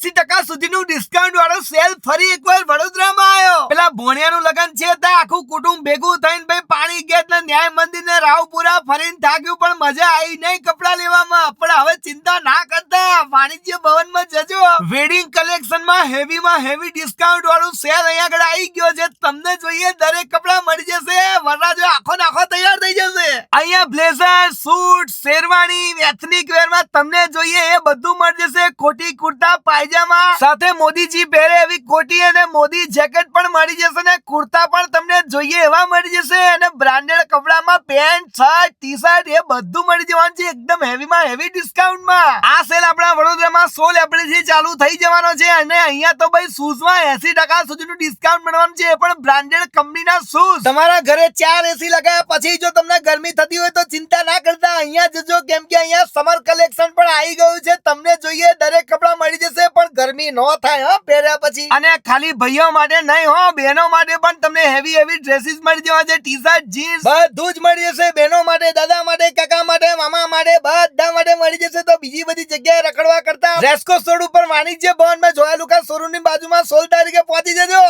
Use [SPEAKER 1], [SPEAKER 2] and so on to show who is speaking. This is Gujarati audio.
[SPEAKER 1] 80% સુધીનું ડિસ્કાઉન્ટ વાળો સેલ ફરી એકવાર વડોદરામાં આવ્યો. પેલા ભોણિયાનું લગન છે ત્યાં આખું કુટુંબ ભેગું થઈને ભાઈ પાણી ગેટ ને ન્યાય મંદિર ને રાવપુરા ફરીને થાક્યું પણ મજા આવી નહીં કપડા લેવામાં. પણ હવે ચિંતા ના કરતા, વાણિજ્ય ભવનમાં જજો. વેડિંગ કલેક્શનમાં હેવી ડિસ્કાઉન્ટ વાળું સેલ અહીંયા આગળ આવી ગયો છે. તમને જોઈએ દરેક કપડા મળી જશે. વરરાજો આખો નાખો તૈયાર થઈ જશે. અહીંયા બ્લેઝર, સૂટ, શેરવાણી, એથનિક વેરમાં તમને જોઈએ એ બધું મળી જશે. કોટી, કુર્તા, પાયજામા સાથે મોદીજી પહેરે એવી કોટી અને મોદી જેકેટ પણ મળી જશે ને કુર્તા પણ તમને જોઈએ એવા મળી જશે. અને બ્રાન્ડેડ કપડામાં પેન્ટ, શર્ટ, ટી-શર્ટ એ બધું મળી જવાનું છે એકદમ હેવી ડિસ્કાઉન્ટમાં. આ સેલ આપણા વડોદરામાં 16 એપ્રિલથી ચાલુ થઈ જવાનો છે. અને અહીંયા તો ભાઈ શૂઝમાં 80% સુધીનું ડિસ્કાઉન્ટ મળવાનું છે, એ પણ બ્રાન્ડેડ કંપનીના શૂઝ. તમારા ઘરે 4 એસી લગાવ્યા પછી જો તમને ગરમી થતી હોય તો ચિંતા ના કરતા, અહીંયા જજો કેમ કે અહીંયા સમર કલેક્શન પણ આવી ગયું છે. તમને જોઈએ દરેક કપડા મળી જશે પણ ગરમી ન થાય હો પહેર્યા પછી. અને ખાલી ભાઈઓ માટે નહીં હો, બહેનો માટે પણ તમને હેવી ડ્રેસીસ મળી જવા છે. ટી-શર્ટ, જીન્સ બધું જ મળી જશે. બહેનો માટે, દાદા માટે, કાકા માટે, મામા માટે બધા માટે મળી જશે. તો બીજી બધી જગ્યાએ રખડવા કરતા રેસ્કો સ્ટોર ઉપર વાણિજ્ય ભવનમાં જોયા લુકા શોરૂમની બાજુમાં 16 તારીખે પહોંચી જજો.